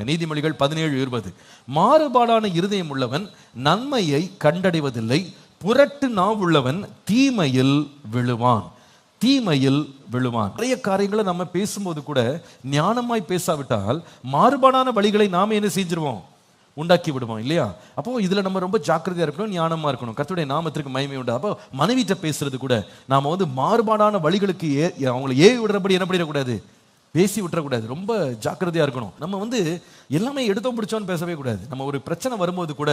பாருங்க, நீதிமொழிகள் 17:20. மாறுபாடான இருதயம் உள்ளவன் நன்மையை கண்டடைவதில்லை, புரட்டு நாவுள்ளவன் தீமையில் விழுவான். தீமையில் விழுவான். நிறைய காரியங்களை நம்ம பேசும்போது கூட ஞானமாய் பேசாவிட்டால் மாறுபாடான வழிகளை நாம என்ன செஞ்சிருவோம், உண்டாக்கி விடுவோம் இல்லையா? அப்போ இதுல நம்ம ரொம்ப ஜாக்கிரதையா இருக்கணும், ஞானமா இருக்கணும். கர்த்தருடைய நாமத்திற்கு மகிமை உண்டு. அப்போ மனைவிட்ட பேசுறது கூட நாம வந்து மாறுபாடான வழிகளுக்கு அவங்களை ஏவி விடுறபடி என்ன பண்ணிடக்கூடாது, பேசி விட்டுறக்கூடாது. ரொம்ப ஜாக்கிரதையா இருக்கணும். நம்ம வந்து எல்லாமே எடுத்தோம் பிடிச்சோன்னு பேசவே கூடாது. நம்ம ஒரு பிரச்சனை வரும்போது கூட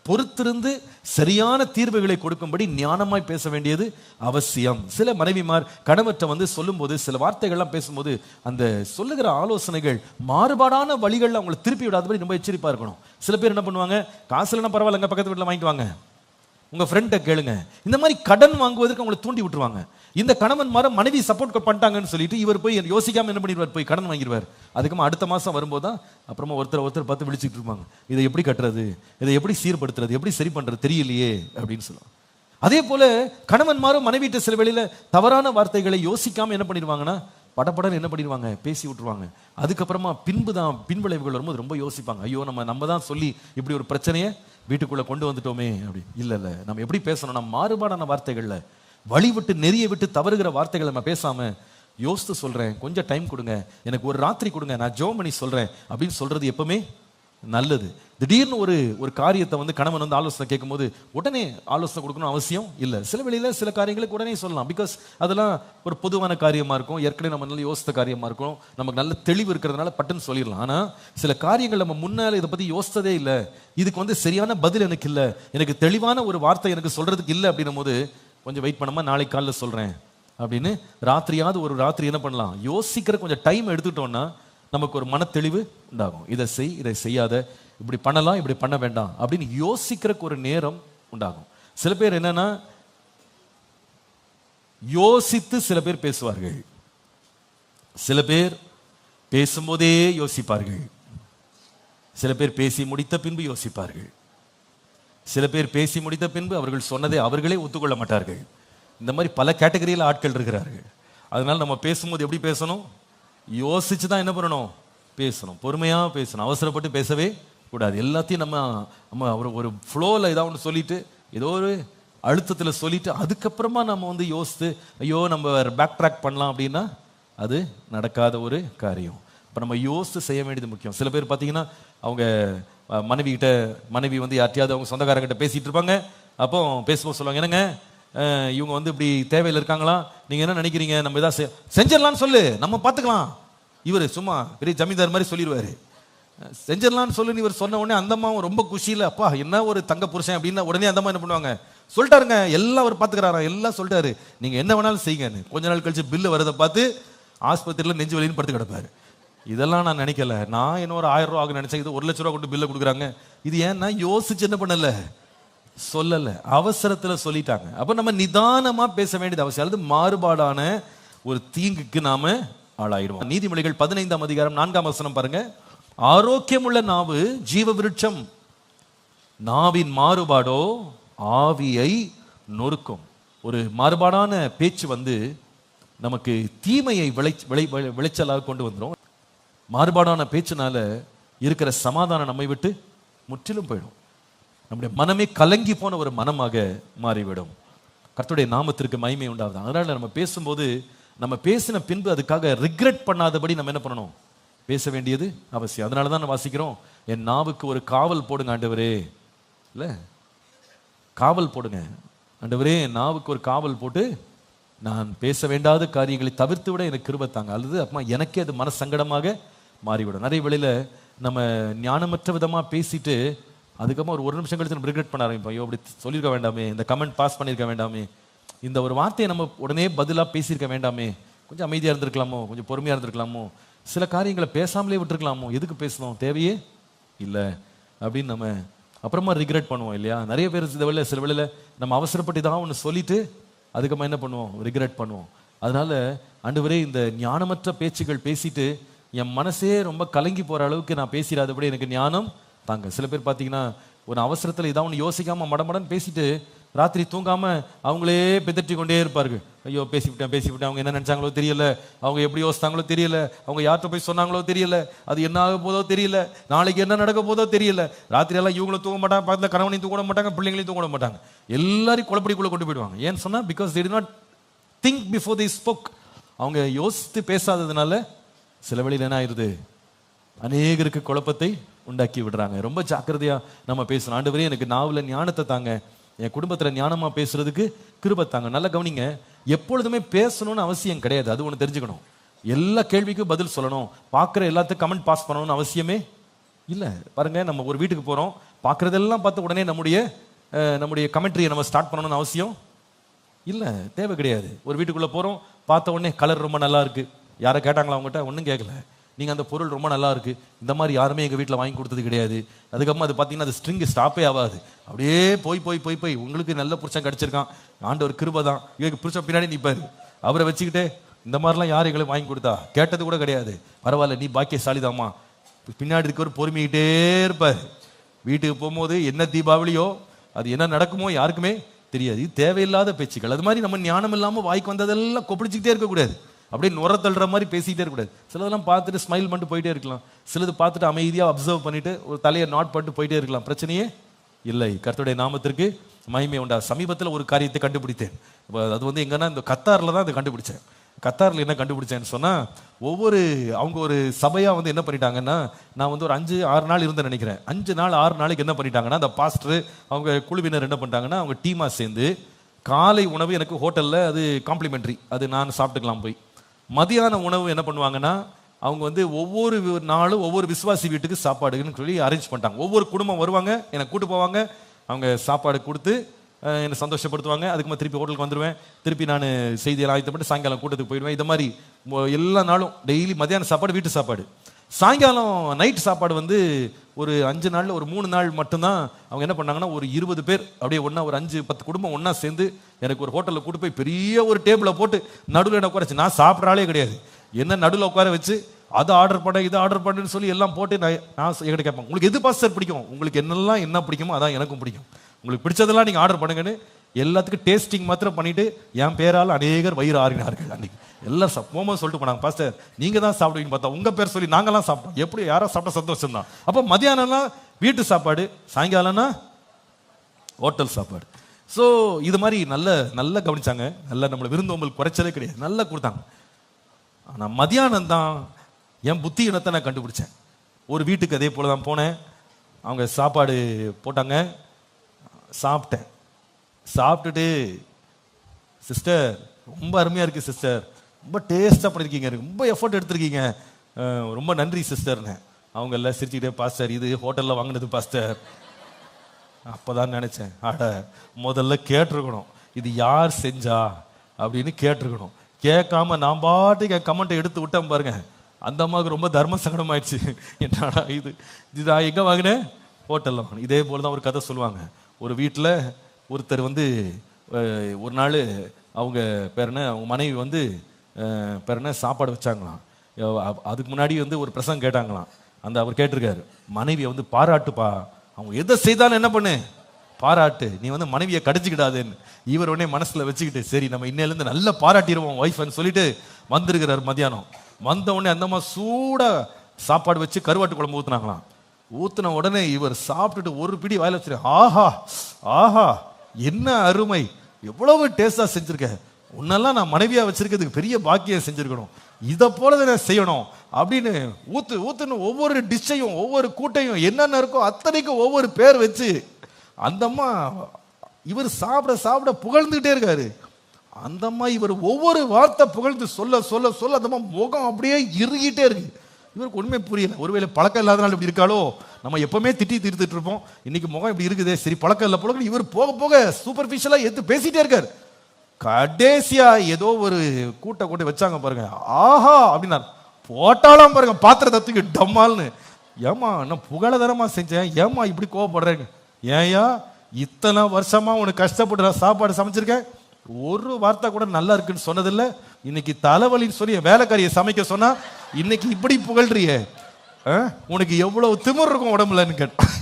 பொறுத்திருந்து சரியான தீர்வுகளை கொடுக்கும்படி ஞானமாய் பேச வேண்டியது அவசியம். சில மனைவிமார் கணவற்றை வந்து சொல்லும்போது சில வார்த்தைகள்லாம் பேசும்போது அந்த சொல்லுகிற ஆலோசனைகள் மாறுபாடான வழிகளில் அவங்களை திருப்பி விடாதபடி ரொம்ப எச்சரிப்பா இருக்கணும். சில பேர் என்ன பண்ணுவாங்க, காசு இல்லைன்னா பரவாயில்ல, பக்கத்து வீட்டில் வாங்கிட்டு வாங்க, உங்க ஃப்ரெண்ட கேளுங்க, இந்த மாதிரி கடன் வாங்குவதற்கு அவங்களை தூண்டி விட்டுருவாங்க. இந்த கணவன் மனைவி சப்போர்ட் பண்ணிட்டாங்கன்னு சொல்லிட்டு இவர் போய் யோசிக்காம என்ன பண்ணிடுவார், போய் கடன் வாங்கிடுவார். அதுக்கப்புறம் அடுத்த மாசம் வரும்போது தான் அப்புறமா ஒருத்தர் பார்த்து விழிச்சுட்டு இருப்பாங்க, இதை எப்படி கட்டுறது, இதை எப்படி சீர்படுத்துறது, எப்படி சரி பண்றது தெரியலையே அப்படின்னு சொல்லுவாங்க. அதே போல கணவன்மாரும் மனைவிட்ட சில வேளையில தவறான வார்த்தைகளை யோசிக்காம என்ன பண்ணிடுவாங்கன்னா படப்படன்னு என்ன பண்ணிடுவாங்க, பேசி விட்டுருவாங்க. அதுக்கப்புறமா பின்விளைவுகள் வரும்போது ரொம்ப யோசிப்பாங்க, ஐயோ நம்ம தான் சொல்லி இப்படி ஒரு பிரச்சனையை வீட்டுக்குள்ள கொண்டு வந்துட்டோமே அப்படி. இல்ல நம்ம எப்படி பேசணும், நம்ம மாறுபாடான வார்த்தைகள்ல வழி விட்டு நெறிய விட்டு தவறுகிற வார்த்தைகளை நம்ம பேசாம யோசித்து சொல்றேன், கொஞ்சம் டைம் கொடுங்க, எனக்கு ஒரு ராத்திரி கொடுங்க, நான் ஜெபம் பண்ணி சொல்றேன் அப்படின்னு சொல்றது எப்பவுமே நல்லது. திடீர்னு ஒரு காரியத்தை வந்து கணவன் வந்து ஆலோசனை கேட்கும் போது உடனே ஆலோசனை கொடுக்கணும் அவசியம் இல்லை. சில வேளையில சில காரியங்களுக்கு உடனே சொல்லலாம். பிகாஸ் அதெல்லாம் ஒரு பொதுவான காரியமா இருக்கும், ஏற்கனவே நம்ம நல்ல யோசித்த காரியமா இருக்கும், நமக்கு நல்ல தெளிவு இருக்கிறதுனால பட்டுன்னு சொல்லிடலாம். ஆனா சில காரியங்கள் நம்ம முன்னால இதை பத்தி யோசித்ததே இல்லை, இதுக்கு வந்து சரியான பதில் எனக்கு இல்லை, எனக்கு தெளிவான ஒரு வார்த்தை எனக்கு சொல்றதுக்கு இல்லை அப்படின்னும் போது கொஞ்சம் வெயிட் பண்ணாம நாளைக்கு காலையில் சொல்றேன் அப்படின்னு ராத்திரியாவது ஒரு ராத்திரி என்ன பண்ணலாம், யோசிக்கிற கொஞ்சம் டைம் எடுத்துட்டோம்னா நமக்கு ஒரு மன தெளிவு உண்டாகும். இதை செய், இதை செய்யாத, இப்படி பண்ணலாம், இப்படி பண்ண வேண்டாம் அப்படின்னு யோசிக்கிறதுக்கு ஒரு நேரம் உண்டாகும். சில பேர் என்னன்னா யோசித்து சில பேர் பேசுவார்கள், சில பேர் பேசும்போதே யோசிப்பார்கள், சில பேர் பேசி முடித்த பின்பு யோசிப்பார்கள், சில பேர் பேசி முடித்த பின்பு அவர்கள் சொன்னதை அவர்களே ஒத்துக்கொள்ள மாட்டார்கள். இந்த மாதிரி பல கேட்டகரியில் ஆட்கள் இருக்கிறார்கள். அதனால நம்ம பேசும்போது எப்படி பேசணும், யோசிச்சு தான் என்ன பண்ணணும், பேசணும், பொறுமையா பேசணும், அவசரப்பட்டு பேசவே கூடாது. எல்லாத்தையும் நம்ம ஒரு ஃப்ளோவில் ஏதாவது ஒன்று சொல்லிட்டு ஏதோ ஒரு அழுத்தத்தில் சொல்லிட்டு அதுக்கப்புறமா நம்ம வந்து யோசித்து ஐயோ நம்ம பேக் ட்ராக் பண்ணலாம் அப்படின்னா அது நடக்காத ஒரு காரியம். இப்போ நம்ம யோசித்து செய்ய வேண்டியது முக்கியம். சில பேர் பார்த்தீங்கன்னா அவங்க மனைவி வந்து யார்ட்டையாவது அவங்க சொந்தக்காரங்கிட்ட பேசிட்டு இருப்பாங்க. அப்போ பேசும்போது சொல்லுவாங்க, என்னங்க இவங்க வந்து இப்படி தேவையில் இருக்காங்களா, நீங்க என்ன நினைக்கிறீங்க, நம்ம ஏதாவது செஞ்சிடலான்னு சொல்லு, நம்ம பார்த்துக்கலாம். இவர் சும்மா பெரிய ஜமீன்தார் மாதிரி சொல்லிடுவாரு, செஞ்சிடலான்னு சொல்லு. இவர் சொன்ன உடனே அந்த அம்மாவும் ரொம்ப குஷியில், அப்பா என்ன ஒரு தங்க புருஷன் அப்படின்னா உடனே அந்த அம்மா என்ன பண்ணுவாங்க, சொல்லிட்டாருங்க எல்லாம் அவர் பார்த்துக்கிறாரா, எல்லாம் சொல்லிட்டாரு, நீங்க என்ன வேணாலும் செய்யுங்கன்னு. கொஞ்ச நாள் கழிச்சு பில்லு வரதை பார்த்து ஆஸ்பத்திரியில் நெஞ்சு வலின்னு படுத்து கிடப்பாரு. இதெல்லாம் நான் நினைக்கல, நான் என்ன ஒரு 1000 ரூபா ஆகும் நினைச்சேன், இது 1 லட்ச ரூபா கொண்டு பில்லை கொடுக்குறாங்க. இது ஏன்னா யோசிச்சு என்ன பண்ணல, சொல்லல, அவசரத்துல சொல்லிட்டாங்க. அப்ப நம்ம நிதானமா பேச வேண்டியது அவசியம். அது மாறுபாடான ஒரு தீங்குக்கு நாம ஆளாயிடுவோம். நீதிமொழிகள் 15ஆம் அதிகாரம் 4ஆம் வசனம் பாருங்க, ஆரோக்கியமுள்ள நாவு ஜீவ விருட்சம், நாவின் மாறுபாடோ ஆவியை நொறுக்கும். ஒரு மாறுபாடான பேச்சு வந்து நமக்கு தீமையை விளைச்சலாக கொண்டு வந்துடும். மாறுபாடான பேச்சுனால இருக்கிற சமாதானம் நம்மை விட்டு முற்றிலும் போயிடும். நம்முடைய மனமே கலங்கி போன ஒரு மனமாக மாறிவிடும். கர்த்தருடைய நாமத்திற்கு மகிமை உண்டாகுது. அதனால நம்ம பேசும்போது நம்ம பேசின பின்பு அதுக்காக ரிக்ரெட் பண்ணாதபடி நம்ம என்ன பண்ணணும், பேச வேண்டியது அவசியம். அதனால தான் நம்ம வாசிக்கிறோம், என் நாவுக்கு ஒரு காவல் போடுங்க ஆண்டவரே, இல்லை காவல் போடுங்க ஆண்டவரே, என் நாவுக்கு ஒரு காவல் போட்டு நான் பேச வேண்டாத காரியங்களை தவிர்த்து விட எனக்கு கிருபை தாங்க. அல்லது அப்பமா எனக்கே அது மன சங்கடமாக மாறிவிடும். நிறைய வேளையில நம்ம ஞானமற்ற விதமாக பேசிட்டு அதுக்கப்புறம் ஒரு நிமிஷம் கழிச்சு நம்ம ரிக்ரெட் பண்ண ஆரம்பிப்போம், ஐயோ அப்படி சொல்லியிருக்க வேண்டாமே, இந்த கமெண்ட் பாஸ் பண்ணியிருக்க வேண்டாமே, இந்த ஒரு வார்த்தையை நம்ம உடனே பதிலாக பேசியிருக்க வேண்டாமே, கொஞ்சம் அமைதியாக இருந்திருக்கலாமோ, கொஞ்சம் பொறுமையாக இருந்திருக்கலாமோ, சில காரியங்களை பேசாமலே விட்டுருக்கலாமோ, எதுக்கு பேசணும், தேவையே இல்லை அப்படின்னு நம்ம அப்புறமா ரிக்ரெட் பண்ணுவோம் இல்லையா? நிறைய பேர் சில வேளையில் நம்ம அவசரப்பட்டு தான் ஒன்று சொல்லிட்டு அதுக்கப்புறமா என்ன பண்ணுவோம், ரிக்ரெட் பண்ணுவோம். அதனால ஆண்டவரே இந்த ஞானமற்ற பேச்சுகள் பேசிட்டு என் மனசே ரொம்ப கலங்கி போகிற அளவுக்கு நான் பேசிடாதபடி எனக்கு ஞானம் தாங்க. சில பேர் பார்த்தீங்கன்னா ஒரு அவசரத்தில் ஏதாவது ஒன்று யோசிக்காமல் மடமடன்னு பேசிட்டு ராத்திரி தூங்காம அவங்களே பிதற்றி கொண்டே இருப்பார்கள். ஐயோ பேசிவிட்டேன், அவங்க என்ன நினைச்சாங்களோ தெரியல, அவங்க எப்படி யோசித்தாங்களோ தெரியல, அவங்க யார்கிட்ட போய் சொன்னாங்களோ தெரியல, அது என்ன ஆக போதோ தெரியல, நாளைக்கு என்ன நடக்க போதோ தெரியல. ராத்திரி எல்லாம் இவங்களும் தூங்க மாட்டாங்க, பக்கத்தில் கணவனையும் தூங்க மாட்டாங்க, பிள்ளைங்களையும் தூங்க மாட்டாங்க, எல்லாரையும் குழப்படிக்குள்ள கொண்டு போயிடுவாங்க. ஏன்னு சொன்னா because they did not think before they spoke. அவங்க யோசித்து பேசாததுனால சில வேளையில் என்ன ஆயிருது, அநேகருக்கு குழப்பத்தை உண்டாக்கி விடுறாங்க. ரொம்ப ஜாக்கிரதையா நம்ம பேசணும். ஆண்டவரே எனக்கு நாவல ஞானத்தை தாங்க, என் குடும்பத்துல ஞானமா பேசுறதுக்கு கிருபை தாங்க. நல்லா கவனிங்க, எப்பொழுதுமே பேசணும்னு அவசியம் கிடையாது. அது ஒன்று தெரிஞ்சுக்கணும். எல்லா கேள்விக்கும் பதில் சொல்லணும், பார்க்குற எல்லாத்துக்கும் கமெண்ட் பாஸ் பண்ணணும்னு அவசியமே இல்லை. பாருங்க, நம்ம ஒரு வீட்டுக்கு போறோம், பார்க்குறதெல்லாம் பார்த்து உடனே நம்முடைய கமெண்ட்ரியை நம்ம ஸ்டார்ட் பண்ணணும்னு அவசியம் இல்லை, தேவை கிடையாது. ஒரு வீட்டுக்குள்ள போறோம், பார்த்த உடனே கலர் ரொம்ப நல்லா இருக்கு, யாரை கேட்டாங்களா அவங்ககிட்ட? ஒன்றும் கேட்கல. நீங்கள் அந்த பொருள் ரொம்ப நல்லா இருக்கு, இந்த மாதிரி யாருமே எங்கள் வீட்டில் வாங்கி கொடுத்தது கிடையாது. அதுக்கப்புறமா அது பார்த்தீங்கன்னா அது ஸ்ட்ரிங்கு ஸ்டாப்பே ஆகாது, அப்படியே போய் உங்களுக்கு நல்ல புருஷன் கிடச்சிருக்கான், ஆண்டவர் கிருபை தான். இவருக்கு புருஷன் பின்னாடி நிற்பாரு, அவரை வச்சுக்கிட்டே இந்த மாதிரிலாம் யார் எங்களுக்கு வாங்கி கொடுத்தா, கேட்டது கூட கிடையாது, பரவாயில்ல நீ பாக்கியசாலிதாம்மா. பின்னாடி இருக்கவர் பொறுமைக்கிட்டே இருப்பார். வீட்டுக்கு போகும்போது என்ன தீபாவளியோ அது என்ன நடக்குமோ யாருக்குமே தெரியாது. இது தேவையில்லாத பேச்சுக்கள். அது மாதிரி நம்ம ஞானம் இல்லாமல் வாய்க்கு வந்ததெல்லாம் கொப்பளிச்சுக்கிட்டே இருக்கக்கூடாது, அப்படியே நுர தள்ளுற மாதிரி பேசிக்கிட்டே இருக்கக்கூடாது. சிலதெல்லாம் பார்த்துட்டு ஸ்மைல் பண்ணிட்டு போயிட்டே இருக்கலாம், சிலது பார்த்துட்டு அமைதியாக அப்சர்வ் பண்ணிட்டு ஒரு தலையை நாட் பண்ணிட்டு போயிட்டே இருக்கலாம், பிரச்சனையே இல்லை. கர்த்தருடைய நாமத்திற்கு மகிமை உண்டா. சமீபத்தில் ஒரு காரியத்தை கண்டுபிடித்தேன். அது எங்கன்னா இந்த கத்தாரில் தான் அதை கண்டுபிடிச்சேன். கத்தாரில் என்ன கண்டுபிடிச்சேன்னு சொன்னால், அவங்க ஒரு சபையாக என்ன பண்ணிட்டாங்கன்னா, நான் ஒரு 5-6 நாள் இருந்தேன் நினைக்கிறேன். 5 நாள் 6 நாளைக்கு என்ன பண்ணிட்டாங்கன்னா, அந்த பாஸ்டர் அவங்க குழுவினர் என்ன பண்ணிட்டாங்கன்னா, அவங்க டீமாக சேர்ந்து காலை உணவு எனக்கு ஹோட்டலில் அது காம்ப்ளிமெண்ட்ரி, அது நான் சாப்பிட்டுக்கலாம் போய். மதியான உணவு என்ன பண்ணுவாங்கன்னா, அவங்க ஒவ்வொரு நாளும் ஒவ்வொரு விசுவாசி வீட்டுக்கு சாப்பாடுன்னு சொல்லி அரேஞ்ச் பண்ணிட்டாங்க. ஒவ்வொரு குடும்பம் வருவாங்க, என்னை கூட்டு போவாங்க, அவங்க சாப்பாடு கொடுத்து என்னை சந்தோஷப்படுத்துவாங்க. அதுக்கு திருப்பி ஹோட்டலுக்கு வந்துடுவேன், திருப்பி நான் செய்தியெல்லாம் ஆயத்தப்பட்டு சாயங்காலம் கூட்டத்துக்கு போயிடுவேன். இது மாதிரி எல்லா நாளும் டெய்லி மதியான சாப்பாடு, வீட்டு சாப்பாடு. சாயங்காலம் நைட் சாப்பாடு ஒரு 5 நாளில் ஒரு 3 நாள் மட்டும்தான் அவங்க என்ன பண்ணாங்கன்னா, ஒரு 20 பேர் அப்படியே ஒன்றா, ஒரு 5-10 குடும்பம் ஒன்றா சேர்ந்து எனக்கு ஒரு ஹோட்டலில் கூட்டு போய் பெரிய ஒரு டேபிளை போட்டு நடுவில் என்ன உட்காரச்சு. நான் சாப்பிட்றாலே கிடையாது, என்ன நடுவில் உட்கார வச்சு அதை ஆர்டர் பண்ண இதை ஆர்டர் பண்ணுன்னு சொல்லி எல்லாம் போட்டு நான் என்கிட்ட கேட்பேன், உங்களுக்கு எது பாஸ்டர் பிடிக்கும், உங்களுக்கு என்னெல்லாம் என்ன பிடிக்குமோ அதான் எனக்கும் பிடிக்கும், உங்களுக்கு பிடிச்சதெல்லாம் நீங்கள் ஆர்டர் பண்ணுங்கன்னு எல்லாத்துக்கும் டேஸ்டிங் மாத்திரம் பண்ணிட்டு என் பேரால் அநேகர் வயிறு ஆறினார்கள். அன்னைக்கு எல்லாம் போகும்போது சொல்லிட்டு போனாங்க, பாஸ்டர் நீங்க தான் சாப்பிடுவீங்கன்னு பார்த்தா உங்க பேர் சொல்லி நாங்கெல்லாம் சாப்பிட்டோம். எப்படி யாரோ சாப்பிட்ட சந்தோஷம் தான். அப்போ மதியானம்னா வீட்டு சாப்பாடு, சாயங்காலம்னா ஹோட்டல் சாப்பாடு. ஸோ இது மாதிரி நல்லா கவனிச்சாங்க. நல்லா நம்மளை விருந்தோம்பல் குறைச்சதே கிடையாது, நல்லா கொடுத்தாங்க. ஆனால் மதியானம் தான் என் புத்தி இனத்தை நான் கண்டுபிடிச்சேன். ஒரு வீட்டுக்கு அதே போல தான் போனேன், அவங்க சாப்பாடு போட்டாங்க, சாப்பிட்டேன். சாப்பிட்டுட்டு, சிஸ்டர் ரொம்ப அருமையாக இருக்குது சிஸ்டர், ரொம்ப டேஸ்ட்டாக பண்ணியிருக்கீங்க, ரொம்ப எஃபர்ட் எடுத்திருக்கீங்க, ரொம்ப நன்றி சிஸ்டர்னு. அவங்க எல்லாம் சிரிச்சுக்கிட்டே, பாஸ்டர் இது ஹோட்டலில் வாங்கினது பாஸ்டர். அப்போ தான் நினச்சேன், முதல்ல கேட்டிருக்கணும் இது யார் செஞ்சா அப்படின்னு கேட்டிருக்கணும். கேட்காம நான் பாட்டுக்கு என் கமெண்ட்டை எடுத்து விட்டேன் பாருங்க, அந்த அம்மாவுக்கு ரொம்ப தர்ம சங்கடம் ஆயிடுச்சு. என்னடா இது எங்கே வாங்கினேன், ஹோட்டலில் வாங்கினேன். இதே போல தான் ஒரு கதை சொல்லுவாங்க. ஒரு வீட்டில் ஒருத்தர் ஒரு நாள் அவங்க அவங்க மனைவி சாப்பாடு வச்சாங்களாம். அதுக்கு முன்னாடி ஒரு பிரசங்கம் கேட்டாங்களாம். அவர் கேட்டிருக்காரு, மனைவியை பாராட்டுப்பா, அவங்க எதை செய்தாலும் என்ன பண்ணு, பாராட்டு, நீ மனைவியை கடிச்சுக்கிடாதுன்னு. இவர் உடனே மனசுல வச்சுக்கிட்டு, சரி நம்ம இன்னையிலேருந்து நல்லா பாராட்டிடுவோம் ஒய்ஃப்னு சொல்லிட்டு வந்திருக்கிறார். மதியானம் வந்த உடனே அந்தம்மா சூடா சாப்பாடு வச்சு கருவாட்டு குழம்பு ஊத்துனாங்களாம். ஊத்துன உடனே இவர் சாப்பிட்டுட்டு ஒரு பிடி வாயில வச்சு, ஆஹா ஆஹா என்ன அருமை, எவ்வளவு டேஸ்டா செஞ்சிருக்க, உன்னெல்லாம் நான் மனைவியா வச்சிருக்கிறதுக்கு பெரிய பாக்கியம் செஞ்சிருக்கணும், இதை போலதான் நான் செய்யணும் அப்படின்னு ஊத்துன்னு ஒவ்வொரு டிஷ்ஷையும் ஒவ்வொரு கூட்டையும் என்னென்ன இருக்கோ அத்தனைக்கும் ஒவ்வொரு பேர் வச்சு அந்தம்மா இவர் சாப்பிட சாப்பிட புகழ்ந்துகிட்டே இருக்காரு. அந்தம்மா இவர் ஒவ்வொரு வார்த்தை புகழ்ந்து சொல்ல சொல்ல சொல்ல அந்தம்மா முகம் அப்படியே இறுகிட்டே இருக்கு. இவருக்கு ஒண்ணுமே புரியல. ஒருவேளை பழக்கம் இல்லாதனால இப்படி இருக்காளோ, நம்ம எப்பவுமே திட்டி தீர்த்துட்டு இருப்போம், இன்னைக்கு முகம் இப்படி இருக்குதே, சரி பழக்கம் இல்லை போல. இவர் போக போக சூப்பர்ஃபிஷியலா எடுத்து பேசிட்டே இருக்காரு. கடைசியா ஏதோ ஒரு கூட்டை வச்சாங்க பாருங்க, ஆஹா அப்படின்னா போட்டாலாம் பாருங்க பாத்திரத்தை தூக்கி டம்மால்னு. ஏமா நான் புகழதனமா செஞ்சேன், ஏமா இப்படி கோவப்படுறேங்க, ஏயா இத்தனை வருஷமா உனக்கு கஷ்டப்பட்டு நான் சாப்பாடு சமைச்சிருக்கேன், ஒரு வார்த்தை கூட நல்லா இருக்குன்னு சொன்னதில்லை, இன்னைக்கு தலைவலின்னு சொல்லி வேலைக்காரியை சமைக்க சொன்னா இன்னைக்கு இப்படி புகழ்றியே, உனக்கு எவ்வளவு திமிர் இருக்கும் உடம்புலன்னு கேட்டான்.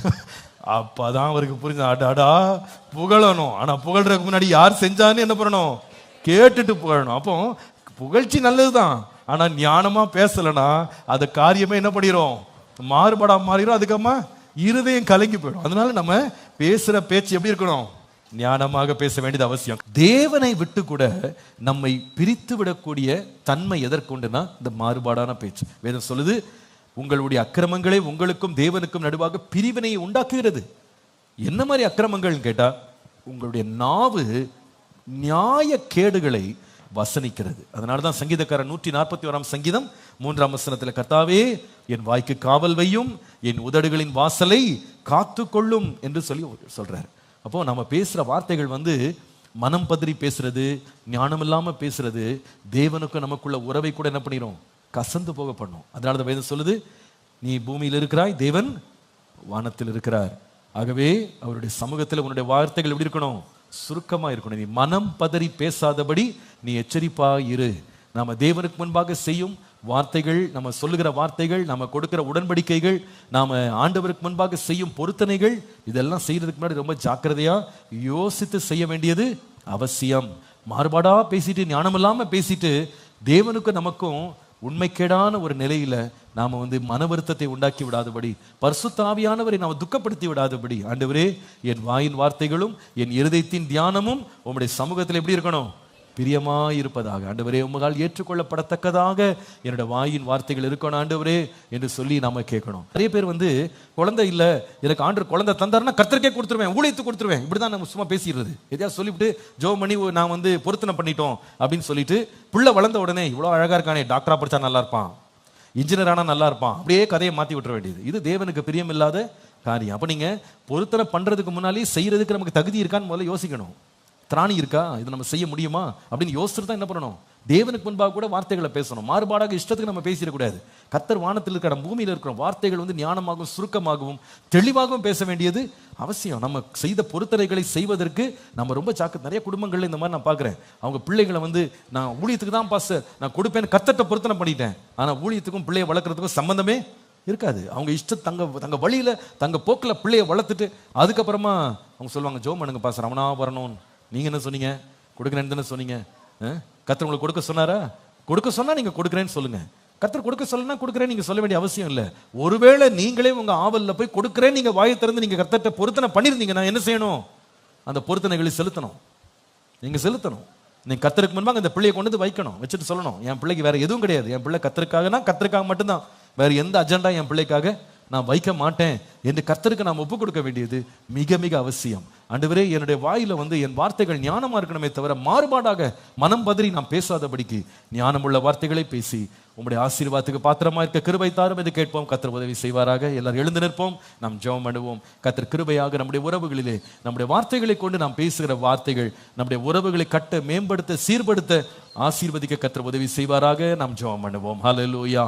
அப்பதான் அவருக்கு புரிஞ்ச, அடாடா புகழணும். ஆனா புகழ்றதுக்கு முன்னாடி யார் செஞ்சான்னு என்ன பண்ணணும், கேட்டுட்டு புகழணும். அப்போ புகழ்ச்சி நல்லதுதான், ஆனா ஞானமா பேசலன்னா அது காரியமே என்ன பண்ணிரும், மாறுபடா மாறிடும். அதுக்கப்புறமா இருதயம் கலங்கி போயிடும். அதனால நம்ம பேசுற பேச்சு எப்படி இருக்கணும், ஞானமாக பேச வேண்டியது அவசியம். தேவனை விட்டு கூட நம்மை பிரித்து விடக்கூடிய தன்மை எதற்குண்டுனா இந்த மாறுபாடான பேச்சு. வேதம் சொல்லுது, உங்களுடைய அக்கிரமங்களே உங்களுக்கும் தேவனுக்கும் நடுவாக பிரிவினையை உண்டாக்குகிறது. என்ன மாதிரி அக்கிரமங்கள் கேட்டா, உங்களுடைய நாவு நியாய கேடுகளை வசனிக்கிறது. அதனாலதான் சங்கீதக்காரன் 141 சங்கீதம் 3 வசனத்துல, கர்த்தாவே என் வாய்க்கு காவல் வையும், என் உதடுகளின் வாசலை காத்து கொள்ளும் என்று சொல்லி சொல்றாரு. அப்போ நம்ம பேசுற வார்த்தைகள் மனம் பதறி பேசுறது, ஞானம் இல்லாம பேசுறது, தேவனுக்கு நமக்குள்ள உறவை கூட என்ன பண்ணிரும், கசந்து போக பண்ணும். அதனால தான் வேதம் சொல்லுது, நீ பூமியில் இருக்கிறாய், தேவன் வானத்தில் இருக்கிறார். ஆகவே அவருடைய சமூகத்தில் உன்னுடைய வார்த்தைகள் எப்படி இருக்கணும், சுருக்கமா இருக்கணும். நீ மனம் பதறி பேசாதபடி நீ எச்சரிப்பா இரு. நாம தேவனுக்கு முன்பாக செய்யும் வார்த்தைகள், நம்ம சொல்லுகிற வார்த்தைகள், நம்ம கொடுக்கிற உடன்படிக்கைகள், நாம ஆண்டவருக்கு முன்பாக செய்யும் பொருத்தனைகள், இதெல்லாம் செய்யறதுக்கு முன்னாடி ரொம்ப ஜாக்கிரதையா யோசித்து செய்ய வேண்டியது அவசியம். மாறுபாடா பேசிட்டு, ஞானம் இல்லாம பேசிட்டு, தேவனுக்கு நமக்கும் உண்மைக்கேடான ஒரு நிலையில நாம மன வருத்தத்தை உண்டாக்கி விடாதபடி, பரிசுத்த ஆவியானவரை நாம துக்கப்படுத்தி விடாதபடி, ஆண்டவரே என் வாயின் வார்த்தைகளும் என் இருதயத்தின் தியானமும் உம்முடைய சமூகத்தில் எப்படி இருக்கணும், பிரியமாயிருப்பதாக. ஆண்டவரே உம்மால் ஏற்றுக்கொள்ளப்படத்தக்கதாக என்னோட வாயின் வார்த்தைகள் இருக்கணும் ஆண்டவரே என்று சொல்லி நாம கேட்கணும். நிறைய பேர் குழந்தை இல்லை, எனக்கு ஆண்டவர் குழந்தை தந்தாருன்னா கர்த்தருக்கே கொடுத்துருவேன், ஊழியத்துக்கு கொடுத்துருவேன், இப்படிதான் நம்ம சும்மா பேசிடுறது. எதையாவது சொல்லிவிட்டு ஜெபம் பண்ணி நான் பொருத்தனை பண்ணிட்டோம் அப்படின்னு சொல்லிட்டு, பிள்ளை வளர்ந்த உடனே இவ்வளோ அழகா இருக்கானே, டாக்டரா படிச்சா நல்லா இருப்பான், இன்ஜினியர் ஆனா நல்லா இருப்பான், அப்படியே கதையை மாத்தி விட்டுற வேண்டியது. இது தேவனுக்கு பிரியம் இல்லாத காரியம். அப்ப நீங்க பொருத்தனை பண்றதுக்கு முன்னாலே செய்யறதுக்கு நமக்கு தகுதி இருக்கான்னு முதல்ல யோசிக்கணும். திராணி இருக்கா, இது நம்ம செய்ய முடியுமா அப்படின்னு யோசிச்சுட்டு தான் என்ன பண்ணணும், தேவனுக்கு முன்பாக கூட வார்த்தைகளை பேசணும். மாறுபாடாக இஷ்டத்துக்கு நம்ம பேசிடக்கூடாது. கர்த்தர் வானத்தில் இருக்கிற, பூமியில் இருக்கிற வார்த்தைகள் ஞானமாகவும் சுருக்கமாகவும் தெளிவாகவும் பேச வேண்டியது அவசியம். நம்ம செய்த பொருத்தனைகளை செய்வதற்கு நம்ம ரொம்ப நிறைய குடும்பங்கள்ல இந்த மாதிரி நான் பார்க்குறேன். அவங்க பிள்ளைகளை நான் ஊழியத்துக்கு தான் பாஸ்டர் நான் கொடுப்பேன்னு கர்த்தர்ட்ட பொருத்தனை பண்ணிட்டேன், ஆனால் ஊழியத்துக்கும் பிள்ளையை வளர்க்குறதுக்கும் சம்பந்தமே இருக்காது. அவங்க தங்க வழியில தங்க போக்கில் பிள்ளையை வளர்த்துட்டு அதுக்கப்புறமா அவங்க சொல்லுவாங்க, ஜோம் பண்ணுங்க பாஸ்டர் அவனா வரணும், நீங்க என்ன சொன்னீங்க, கொடுக்குறேன்னு தானே சொன்னீங்க, கர்த்தர் உங்களுக்கு கொடுக்க சொன்னாரா, கொடுக்க சொன்னா நீங்க கொடுக்குறேன்னு சொல்லுங்க. கர்த்தர் கொடுக்க சொல்லனா கொடுக்குறேன்னு நீங்க சொல்ல வேண்டிய அவசியம் இல்லை. ஒருவேளை நீங்களே உங்க ஆவல்ல போய் கொடுக்குறேன்னு நீங்க வாயை திறந்து நீங்க கர்த்தர்ட்ட பொருத்தனை பண்ணிருந்தீங்கன்னா என்ன செய்யணும், அந்த பொருத்தனைகளை செலுத்தணும். நீங்க செலுத்தணும். நீங்க கர்த்தருக்கு முன்பாக அந்த பிள்ளையை கொண்டு வைக்கணும், வச்சுட்டு சொல்லணும், என் பிள்ளைக்கு வேற எதுவும் கிடையாது, என் பிள்ளை கர்த்தருக்காகனா கர்த்தருக்காக மட்டும்தான், வேற எந்த அஜெண்டா என் பிள்ளைக்காக நான் வைக்க மாட்டேன் என்று கர்த்தருக்கு நாம் ஒப்புக் கொடுக்க வேண்டியது மிக மிக அவசியம். ஆண்டவரே என்னுடைய வாயில என் வார்த்தைகள் ஞானமா இருக்கணுமே தவிர மாறுபாடாக மனம் பதறி நாம் பேசாதபடிக்கு ஞானமுள்ள வார்த்தைகளை பேசி உம்முடைய ஆசீர்வாதத்துக்கு பாத்திரமா இருக்க கிருபை தாரும் என்று கேட்போம். கர்த்தர் உதவி செய்வாராக. எல்லாரும் எழுந்து நிற்போம், நாம் ஜெபம் பண்ணுவோம். கர்த்தர் கிருபையாக நம்முடைய உறவுகளிலே நம்முடைய வார்த்தைகளை கொண்டு நாம் பேசுகிற வார்த்தைகள் நம்முடைய உறவுகளை கட்ட, மேம்படுத்த, சீர்படுத்த, ஆசீர்வதிக்க கர்த்தர் உதவி செய்வாராக. நாம் ஜெபம் பண்ணுவோம். ஹல்லேலூயா.